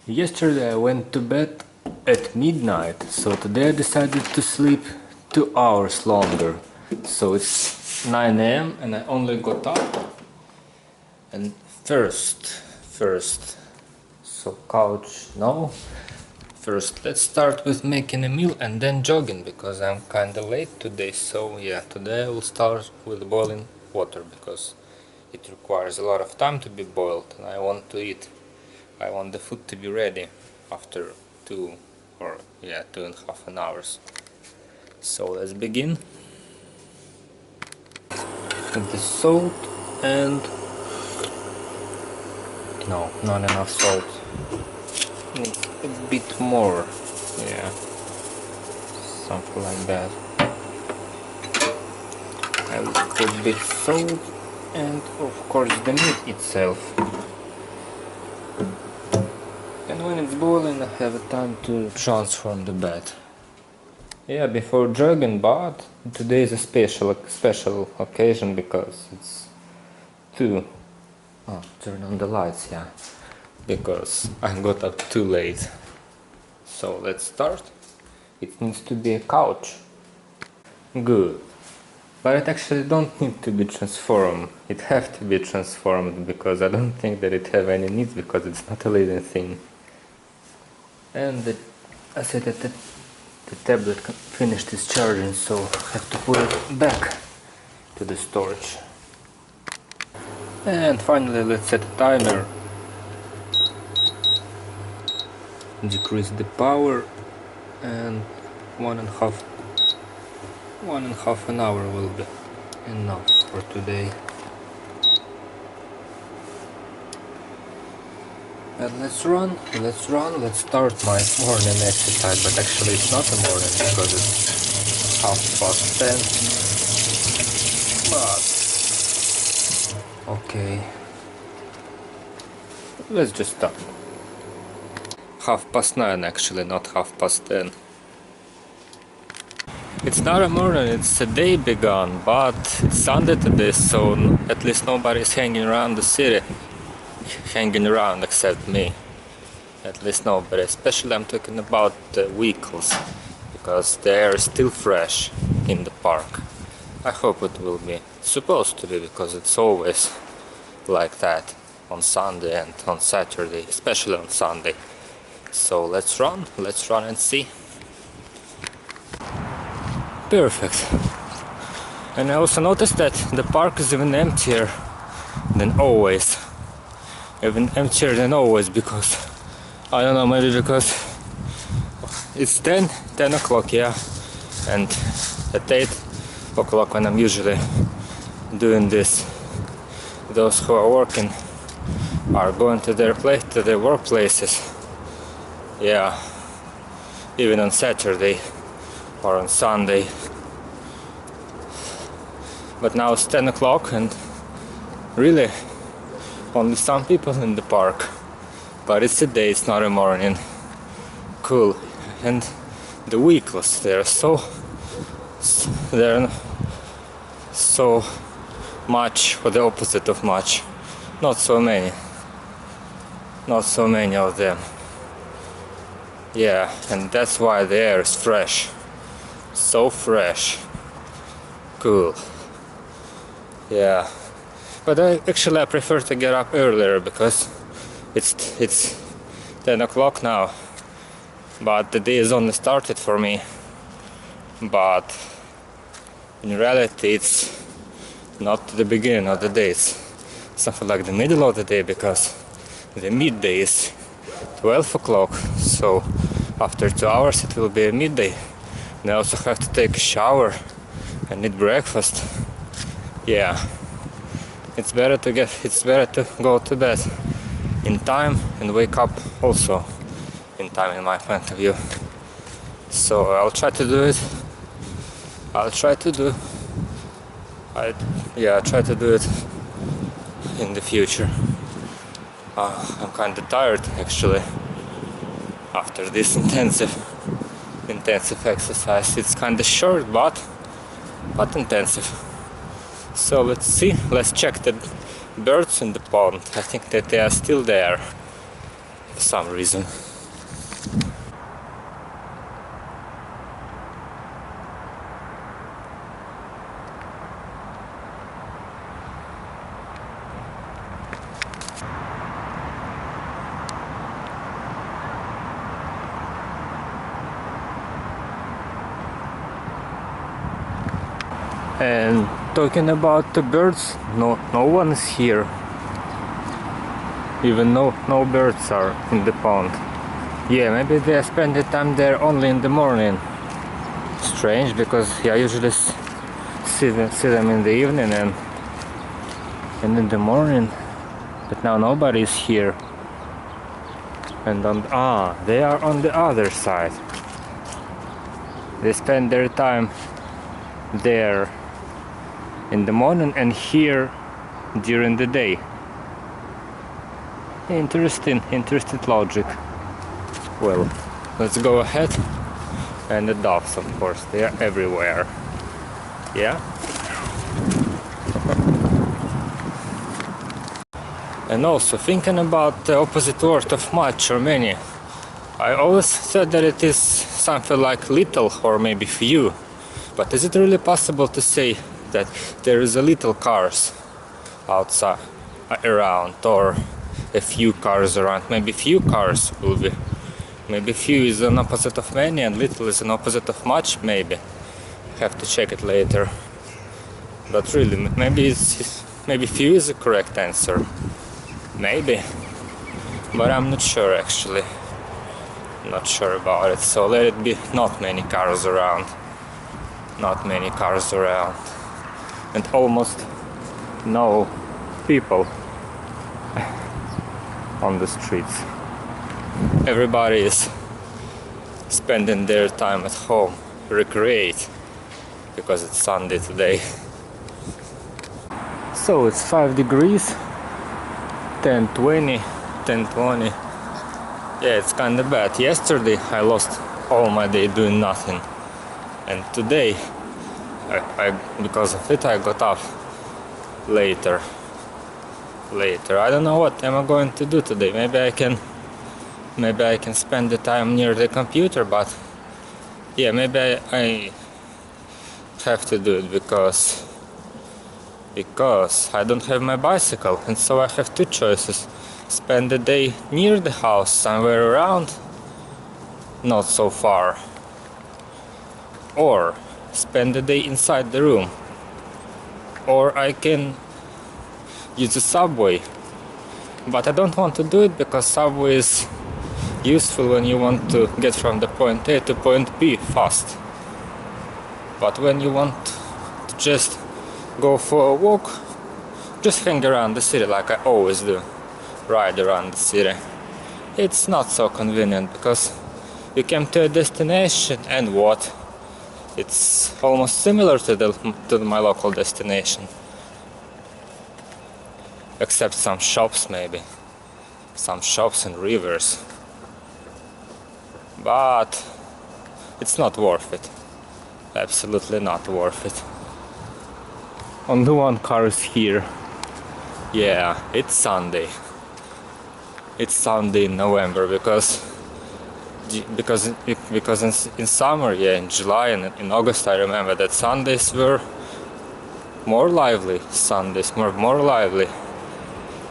Yesterday I went to bed at midnight, so today I decided to sleep 2 hours longer. So it's 9 AM and I only got up. And first, so couch, no. First let's start with making a meal and then jogging, because I'm kinda late today. So yeah, today I will start with boiling water because it requires a lot of time to be boiled and I want to eat. I want the food to be ready after 2.5 hours. So let's begin. With the salt and no, not enough salt. Needs a bit more. Yeah, something like that. I will put a bit salt and of course the meat itself. And when it's boiling I have a time to transform the bed. Yeah, before jogging, but today is a special occasion because it's turn on the lights, yeah, because I got up too late. So let's start. It needs to be a couch. Good. But it actually don't need to be transformed. It have to be transformed because I don't think that it have any needs because it's not a living thing. And I said that the tablet finished its charging, so I have to put it back to the storage. And finally let's set a timer. Decrease the power and 1.5 an hour will be enough for today. And let's start my morning exercise, but actually it's not a morning because it's 10:30. But okay, let's just start. 9:30 actually, not 10:30. It's not a morning, it's a day begun, but it's Sunday today, so at least nobody's hanging around the city. Except me. At least nobody. Especially I'm talking about the vehicles, because the air is still fresh in the park. I hope it will be. It's supposed to be, because it's always like that on Sunday and on Saturday, especially on Sunday. So let's run and see. Perfect. And I also noticed that the park is even emptier than always. Even emptier than always, because I don't know, maybe because it's 10 o'clock, yeah, and at 8 o'clock when I'm usually doing this, those who are working are going to their workplaces, yeah, even on Saturday or on Sunday. But now it's 10 o'clock and really only some people in the park, but it's a day, it's not a morning. Cool. And the vehicles, they're so much, or the opposite of much, not so many of them. Yeah, and that's why the air is fresh, so fresh. Cool. Yeah. But I prefer to get up earlier because it's 10 o'clock now. But the day is only started for me. But in reality it's not the beginning of the day. It's something like the middle of the day, because the midday is 12 o'clock. So after 2 hours it will be a midday. And I also have to take a shower and eat breakfast. Yeah. It's better to go to bed in time and wake up also in time, in my point of view. So I'll try to do it. I'll try to do it in the future. I'm kind of tired actually after this intensive exercise. It's kind of short, but intensive. So let's see, let's check the birds in the pond. I think that they are still there. for some reason. And talking about the birds, no one is here. Even no birds are in the pond. Yeah, maybe they spend the time there only in the morning. Strange, because I usually see them in the evening and in the morning. But now nobody is here. And they are on the other side. They spend their time there in the morning and here during the day. Interesting logic. Well, let's go ahead. And the doves, of course, they are everywhere. Yeah. And also thinking about the opposite word of much or many, I always thought that it is something like little or maybe few. But is it really possible to say that there is a little cars outside around, or a few cars around? Maybe few cars will be. Maybe few is an opposite of many and little is an opposite of much, maybe. Have to check it later. But really, maybe few is the correct answer. Maybe. But I'm not sure actually. Not sure about it. So let it be not many cars around. Not many cars around. And almost no people on the streets. Everybody is spending their time at home, recreate, because it's Sunday today. So it's 5 degrees, 10:20. Yeah, it's kind of bad. Yesterday I lost all my day doing nothing, and today because of it I got up later. I don't know what am I going to do today. Maybe I can spend the time near the computer, but yeah, maybe I have to do it because I don't have my bicycle, and so I have two choices: spend the day near the house somewhere around, not so far, or spend the day inside the room, or I can use the subway. But I don't want to do it because subway is useful when you want to get from the point A to point B fast. But when you want to just go for a walk, just hang around the city like I always do, ride around the city, it's not so convenient because you came to a destination and what? It's almost similar to my local destination. Except some shops, maybe. Some shops and rivers. But it's not worth it. Absolutely not worth it. Only one car is here. Yeah, it's Sunday. It's Sunday in November because in summer, yeah, in July and in August, I remember that Sundays were more lively. More lively.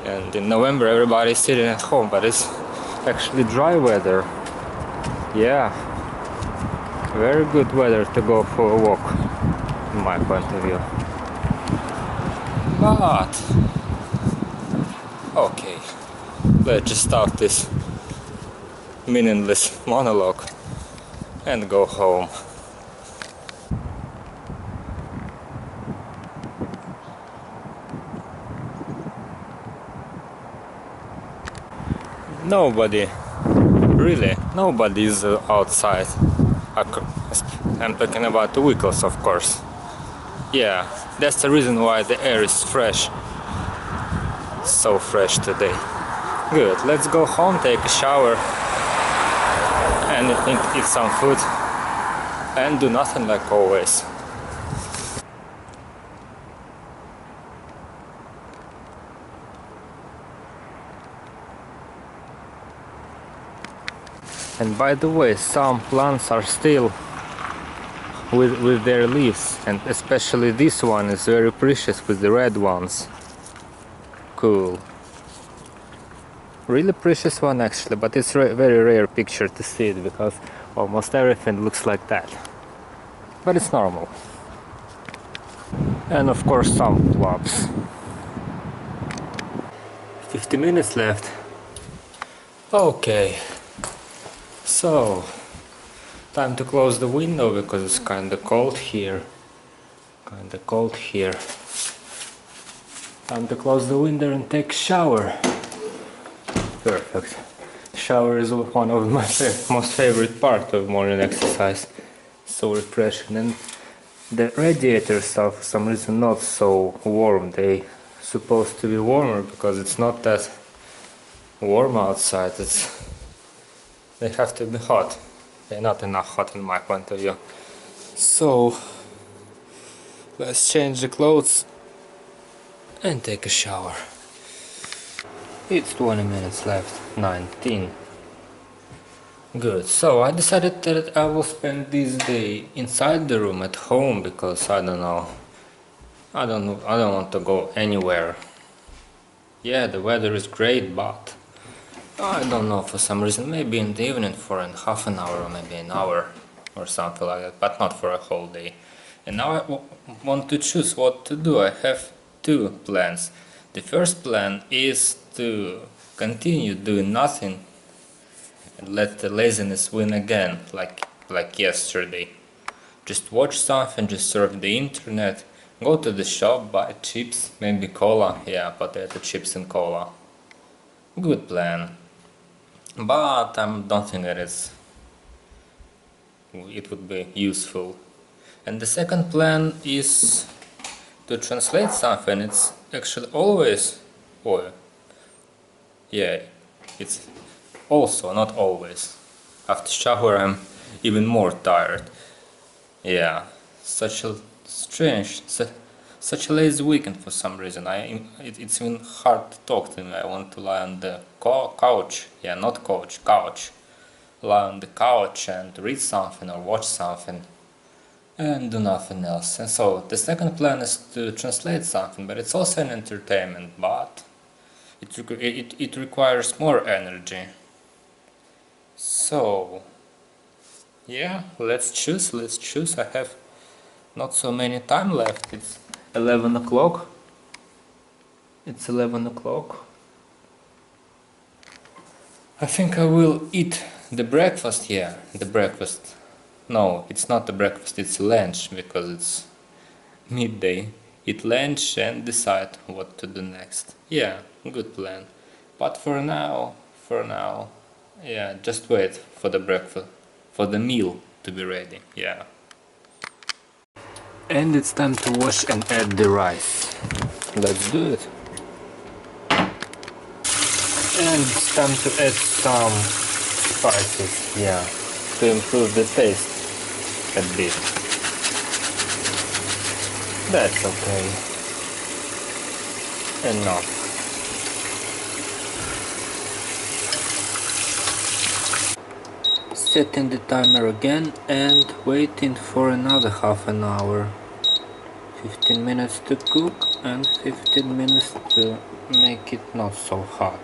And in November everybody's sitting at home, but it's actually dry weather. Yeah, very good weather to go for a walk, in my point of view. But okay, let's just stop this meaningless monologue and go home. Nobody is outside. I'm talking about the vehicles, of course. Yeah, that's the reason why the air is fresh. So fresh today. Good, let's go home, take a shower and eat some food and do nothing like always. And by the way, some plants are still with their leaves, and especially this one is very precious with the red ones. Cool. Really precious one actually, but it's very rare picture to see it because almost everything looks like that. But it's normal. And of course some blobs. 50 minutes left. Okay. So, time to close the window because it's kinda cold here. Time to close the window and take a shower. Perfect. Shower is one of my most favorite part of morning exercise. So refreshing. And the radiators are for some reason not so warm. They supposed to be warmer because it's not that warm outside. They have to be hot. They're not enough hot in my point of view. So let's change the clothes and take a shower. It's 20 minutes left. 19. Good. So I decided that I will spend this day inside the room at home because I don't know. I don't want to go anywhere. Yeah, the weather is great, but I don't know, for some reason, maybe in the evening for half an hour or maybe an hour or something like that, but not for a whole day. And now I want to choose what to do. I have two plans. The first plan is to continue doing nothing and let the laziness win again, like yesterday. Just watch something, just surf the internet, go to the shop, buy chips, maybe cola, yeah, potato chips and cola. Good plan. But I don't think that it would be useful. And the second plan is to translate something. It's actually always, it's also not always. After shower I'm even more tired. Yeah, such a strange, such a lazy weekend for some reason. It's even hard to talk to me. I want to lie on the couch. Yeah, not couch. Lie on the couch and read something or watch something and do nothing else. And so the second plan is to translate something, but it's also an entertainment, but it requires more energy. So yeah, let's choose. I have not so many time left. It's 11 o'clock. It's 11 o'clock. I think I will eat the breakfast. Yeah, the breakfast. No, it's not the breakfast, it's lunch because it's midday. Eat lunch and decide what to do next. Yeah, good plan. But for now, yeah, just wait for the breakfast, for the meal to be ready. Yeah. And it's time to wash and add the rice. Let's do it. And it's time to add some spices, yeah, to improve the taste a bit. That's okay. Enough. Setting the timer again and waiting for another half an hour. 15 minutes to cook and 15 minutes to make it not so hot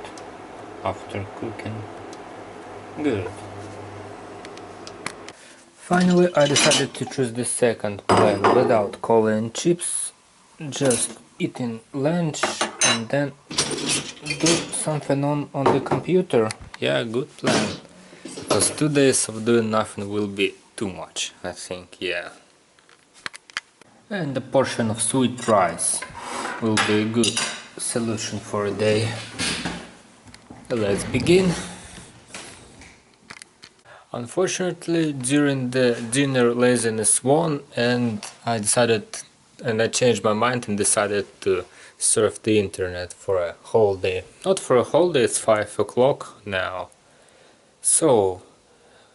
after cooking. Good. Finally, I decided to choose the second plan without cola and chips, just eating lunch and then do something on the computer. Yeah, good plan. Because 2 days of doing nothing will be too much, I think, yeah. And a portion of sweet rice will be a good solution for a day. Let's begin. Unfortunately, during the dinner, laziness won, and I changed my mind and decided to surf the internet for a whole day. Not for a whole day, it's 5 o'clock now. So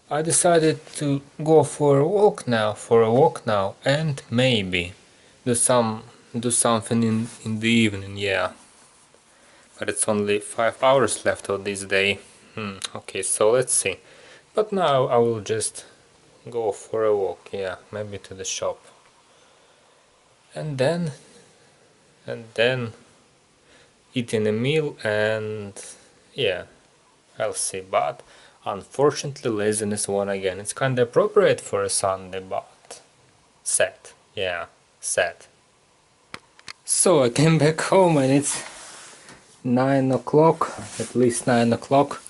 I decided to go for a walk now, and maybe do something in the evening, yeah. But it's only 5 hours left of this day. Okay, so let's see. But now I will just go for a walk, yeah, maybe to the shop. And then eating a meal, and yeah, I'll see. But unfortunately laziness won again. It's kinda appropriate for a Sunday, but sad, yeah, sad. So I came back home and it's 9 o'clock, at least 9 o'clock.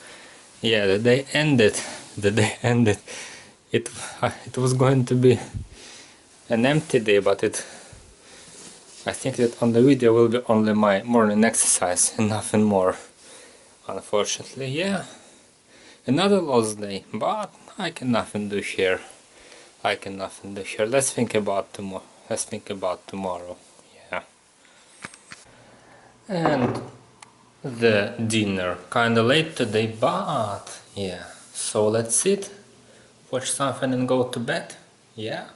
Yeah, the day ended. It was going to be an empty day, but I think that on the video will be only my morning exercise and nothing more. Unfortunately, yeah. Another lost day, but I can nothing do here. Let's think about tomorrow. Yeah. And the dinner. Kinda late today, but yeah. So let's sit, watch something and go to bed. Yeah.